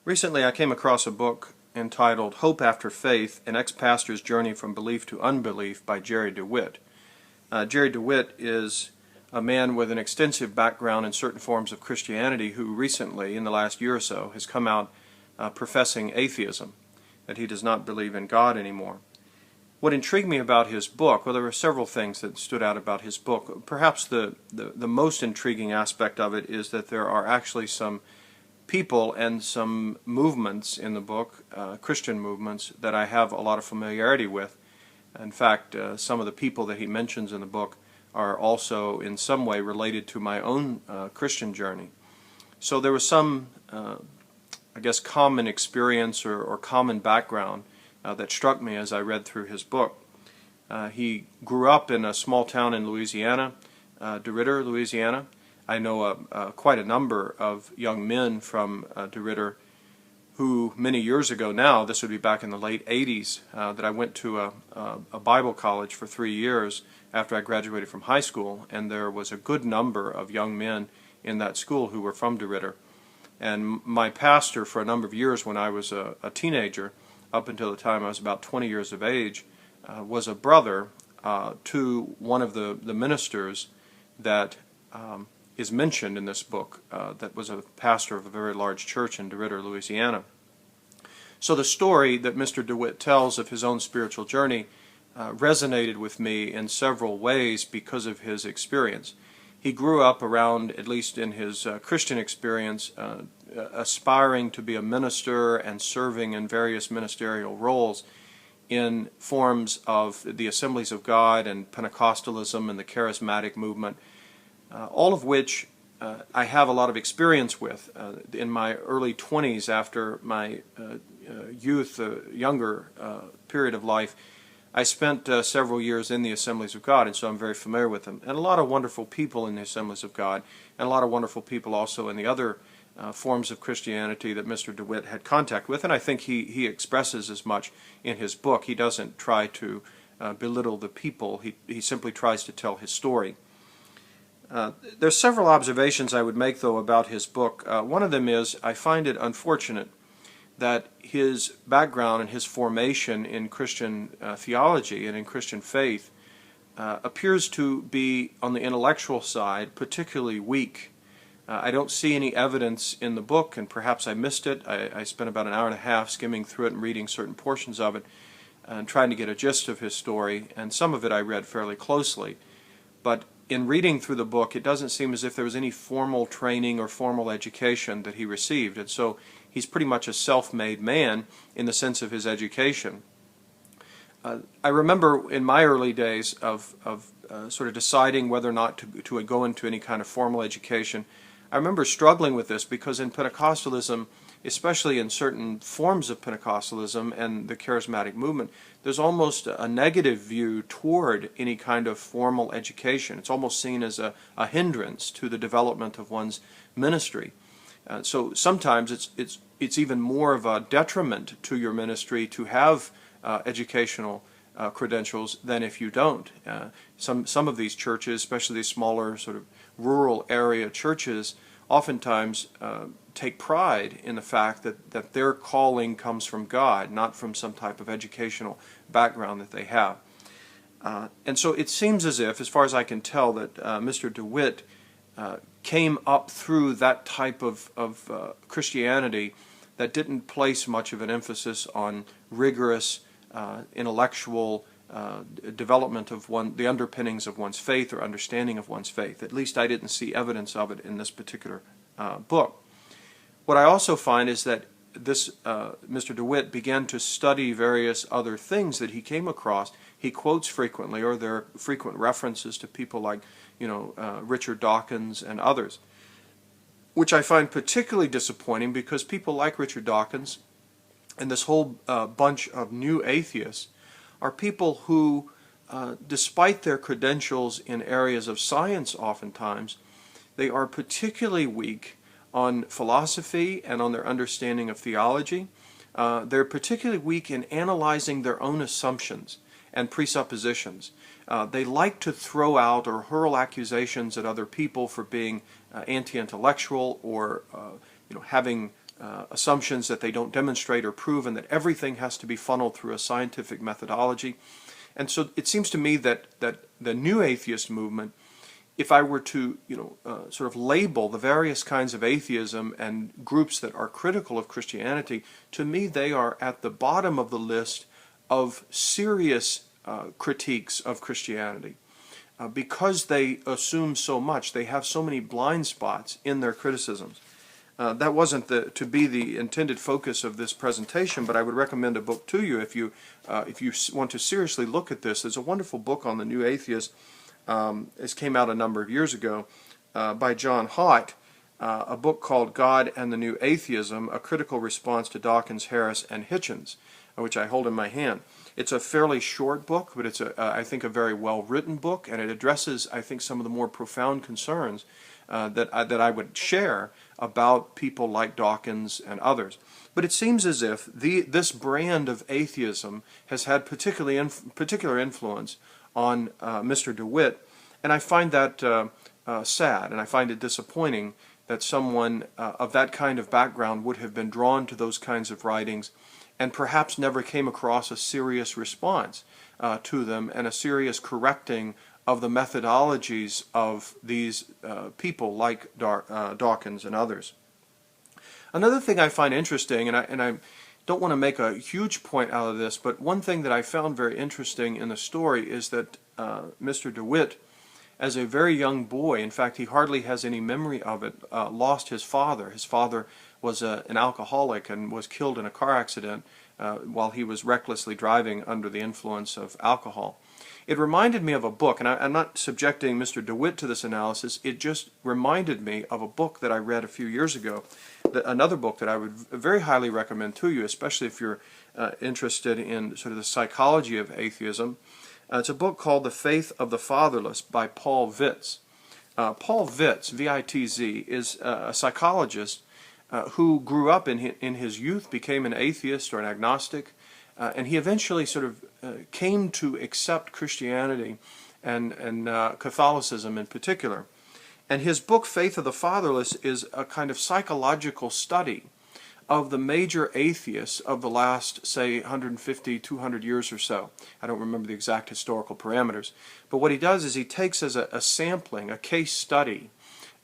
Recently I came across a book entitled Hope After Faith, An Ex-Pastor's Journey from Belief to Unbelief by Jerry DeWitt. Jerry DeWitt is a man with an extensive background in certain forms of Christianity who recently, in the last year or so, has come out professing atheism, that he does not believe in God anymore. What intrigued me about his book, well, there were several things that stood out about his book. Perhaps the most intriguing aspect of it is that there are actually some people and some movements in the book, Christian movements, that I have a lot of familiarity with. In fact, some of the people that he mentions in the book are also in some way related to my own Christian journey. So there was some, I guess, common experience or common background that struck me as I read through his book. He grew up in a small town in Louisiana, DeWitt, Louisiana. I know quite a number of young men from DeWitt who many years ago now, this would be back in the late 80s, that I went to a Bible college for 3 years after I graduated from high school, and there was a good number of young men in that school who were from DeWitt. And my pastor for a number of years when I was a teenager, up until the time I was about 20 years of age, was a brother to one of the ministers that is mentioned in this book, that was a pastor of a very large church in DeWitt, Louisiana. So the story that Mr. DeWitt tells of his own spiritual journey resonated with me in several ways because of his experience. He grew up around, at least in his Christian experience, aspiring to be a minister and serving in various ministerial roles in forms of the Assemblies of God and Pentecostalism and the charismatic movement, all of which I have a lot of experience with. In my early 20s, after my younger period of life, I spent several years in the Assemblies of God, and so I'm very familiar with them. And a lot of wonderful people in the Assemblies of God, and a lot of wonderful people also in the other forms of Christianity that Mr. DeWitt had contact with, and I think he expresses as much in his book. He doesn't try to belittle the people, he simply tries to tell his story. There's several observations I would make, though, about his book. One of them is I find it unfortunate that his background and his formation in Christian theology and in Christian faith appears to be, on the intellectual side, particularly weak. I don't see any evidence in the book, and perhaps I missed it. I spent about an hour and a half skimming through it and reading certain portions of it and trying to get a gist of his story, and some of it I read fairly closely. But in reading through the book, it doesn't seem as if there was any formal training or formal education that he received, and so he's pretty much a self-made man in the sense of his education. I remember in my early days of sort of deciding whether or not to go into any kind of formal education. I remember struggling with this because in Pentecostalism, especially in certain forms of Pentecostalism and the charismatic movement, there's almost a negative view toward any kind of formal education. It's almost seen as a hindrance to the development of one's ministry. So sometimes it's even more of a detriment to your ministry to have educational credentials than if you don't. Some of these churches, especially these smaller sort of rural area churches, oftentimes take pride in the fact that their calling comes from God, not from some type of educational background that they have. And so it seems as if, as far as I can tell, that Mr. DeWitt came up through that type of Christianity that didn't place much of an emphasis on rigorous intellectual development of the underpinnings of one's faith or understanding of one's faith. At least I didn't see evidence of it in this particular book. What I also find is that this Mr. DeWitt began to study various other things that he came across. He quotes frequently, or there are frequent references to people like, Richard Dawkins and others, which I find particularly disappointing because people like Richard Dawkins and this whole bunch of new atheists are people who, despite their credentials in areas of science oftentimes, they are particularly weak on philosophy and on their understanding of theology. They're particularly weak in analyzing their own assumptions and presuppositions. They like to throw out or hurl accusations at other people for being anti-intellectual or having assumptions that they don't demonstrate or prove, and that everything has to be funneled through a scientific methodology. And so it seems to me that the new atheist movement, if I were to sort of label the various kinds of atheism and groups that are critical of Christianity, to me they are at the bottom of the list of serious critiques of Christianity. Because they assume so much, they have so many blind spots in their criticisms. That wasn't to be the intended focus of this presentation, but I would recommend a book to you if you want to seriously look at this. There's a wonderful book on the new atheist. This came out a number of years ago by John Hott, a book called God and the New Atheism, A Critical Response to Dawkins, Harris, and Hitchens, which I hold in my hand. It's a fairly short book, but it's, I think, a very well-written book, and it addresses, I think, some of the more profound concerns that I would share about people like Dawkins and others. But it seems as if this brand of atheism has had particular influence on Mr. DeWitt, and I find that sad, and I find it disappointing that someone of that kind of background would have been drawn to those kinds of writings and perhaps never came across a serious response to them and a serious correcting of the methodologies of these people like Dawkins and others. Another thing I find interesting, and I don't want to make a huge point out of this, but one thing that I found very interesting in the story is that Mr. DeWitt, as a very young boy, in fact he hardly has any memory of it, lost his father. His father was an alcoholic and was killed in a car accident while he was recklessly driving under the influence of alcohol. It reminded me of a book, and I'm not subjecting Mr. DeWitt to this analysis, it just reminded me of a book that I read a few years ago, another book that I would very highly recommend to you, especially if you're interested in sort of the psychology of atheism. It's a book called The Faith of the Fatherless by Paul Vitz. Paul Vitz, V-I-T-Z, is a psychologist who grew up in his youth, became an atheist or an agnostic, and he eventually sort of came to accept Christianity and Catholicism in particular. And his book, Faith of the Fatherless, is a kind of psychological study of the major atheists of the last, say, 150, 200 years or so. I don't remember the exact historical parameters. But what he does is he takes as a sampling, a case study,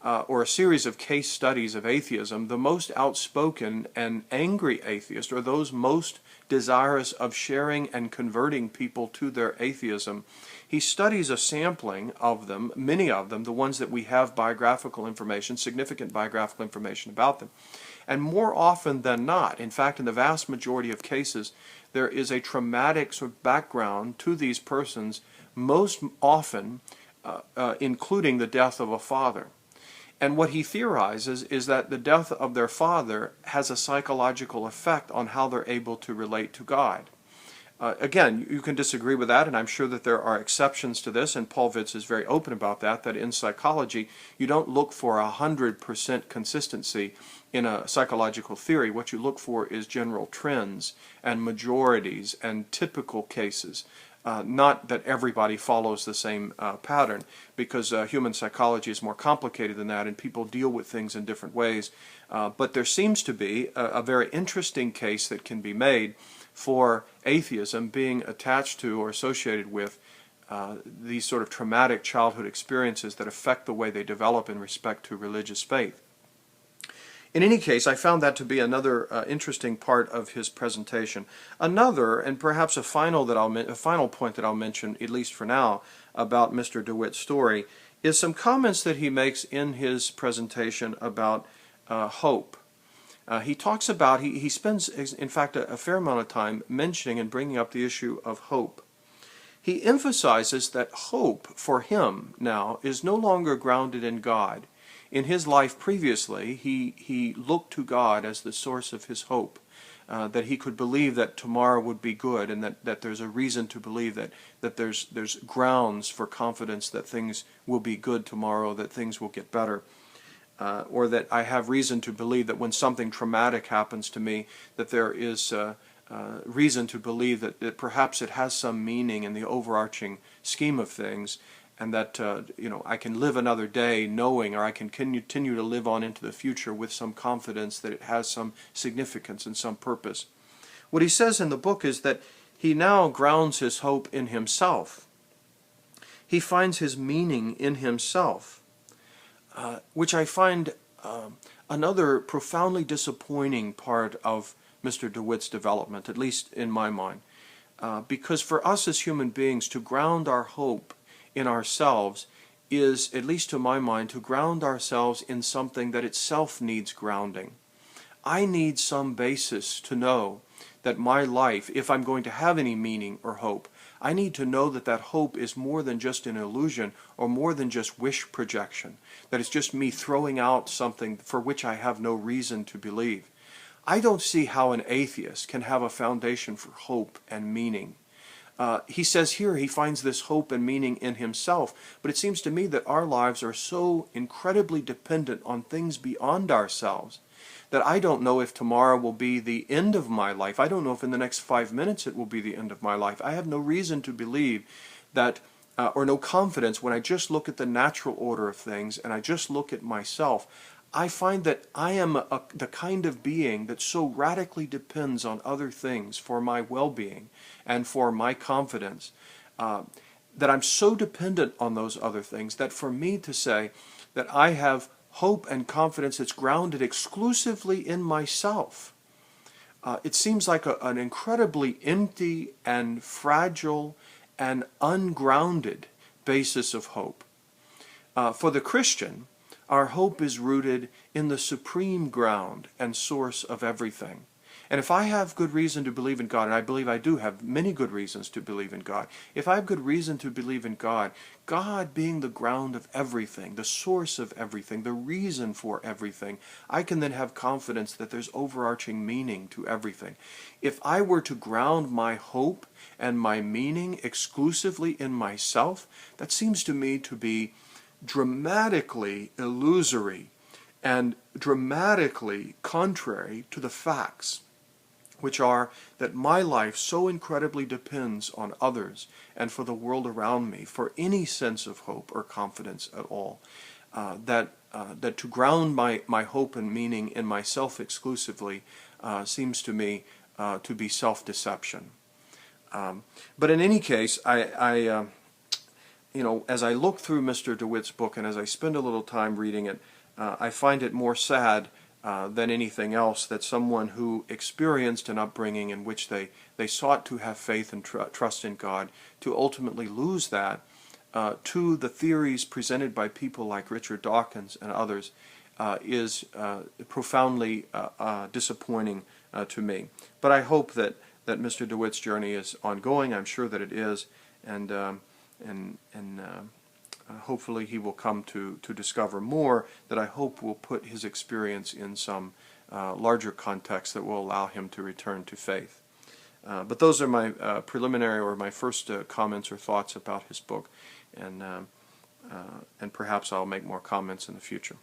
or a series of case studies of atheism, the most outspoken and angry atheists, or those most desirous of sharing and converting people to their atheism. He studies a sampling of them, many of them, the ones that we have biographical information, significant biographical information about them. And more often than not, in fact, in the vast majority of cases, there is a traumatic sort of background to these persons, most often including the death of a father. And what he theorizes is that the death of their father has a psychological effect on how they're able to relate to God. Again, you can disagree with that, and I'm sure that there are exceptions to this, and Paul Vitz is very open about that in psychology, you don't look for 100% consistency in a psychological theory. What you look for is general trends and majorities and typical cases. Not that everybody follows the same pattern, because human psychology is more complicated than that, and people deal with things in different ways. But there seems to be a very interesting case that can be made for atheism being attached to or associated with these sort of traumatic childhood experiences that affect the way they develop in respect to religious faith. In any case, I found that to be another interesting part of his presentation. Another, and perhaps a final point that I'll mention, at least for now, about Mr. DeWitt's story, is some comments that he makes in his presentation about hope. He talks about, he spends, in fact, a fair amount of time mentioning and bringing up the issue of hope. He emphasizes that hope for him now is no longer grounded in God. In his life previously, he looked to God as the source of his hope, that he could believe that tomorrow would be good, and that there's a reason to believe that there's grounds for confidence that things will be good tomorrow, that things will get better. Or that I have reason to believe that when something traumatic happens to me, that there is reason to believe that perhaps it has some meaning in the overarching scheme of things, and that I can live another day knowing, or I can continue to live on into the future with some confidence that it has some significance and some purpose. What he says in the book is that he now grounds his hope in himself. He finds his meaning in himself, which I find another profoundly disappointing part of Mr. DeWitt's development, at least in my mind. Because for us as human beings, to ground our hope in ourselves is, at least to my mind, to ground ourselves in something that itself needs grounding. I need some basis to know that my life, if I'm going to have any meaning or hope, I need to know that that hope is more than just an illusion or more than just wish projection, that it's just me throwing out something for which I have no reason to believe. I don't see how an atheist can have a foundation for hope and meaning. He says here he finds this hope and meaning in himself, but it seems to me that our lives are so incredibly dependent on things beyond ourselves that I don't know if tomorrow will be the end of my life. I don't know if in the next 5 minutes it will be the end of my life. I have no reason to believe that, or no confidence when I just look at the natural order of things and I just look at myself. I find that I am the kind of being that so radically depends on other things for my well-being and for my confidence, that I'm so dependent on those other things that for me to say that I have hope and confidence that's grounded exclusively in myself, it seems like an incredibly empty and fragile and ungrounded basis of hope. For the Christian, our hope is rooted in the supreme ground and source of everything. And if I have good reason to believe in God, and I believe I do have many good reasons to believe in God, if I have good reason to believe in God, God being the ground of everything, the source of everything, the reason for everything, I can then have confidence that there's overarching meaning to everything. If I were to ground my hope and my meaning exclusively in myself, that seems to me to be dramatically illusory and dramatically contrary to the facts, which are that my life so incredibly depends on others and for the world around me for any sense of hope or confidence at all, that to ground my hope and meaning in myself exclusively seems to me to be self-deception. But in any case, as I look through Mr. DeWitt's book and as I spend a little time reading it, I find it more sad than anything else that someone who experienced an upbringing in which they sought to have faith and trust in God, to ultimately lose that to the theories presented by people like Richard Dawkins and others is profoundly disappointing to me. But I hope that Mr. DeWitt's journey is ongoing. I'm sure that it is, and hopefully he will come to discover more that I hope will put his experience in some larger context that will allow him to return to faith. But those are my preliminary or my first comments or thoughts about his book, and perhaps I'll make more comments in the future.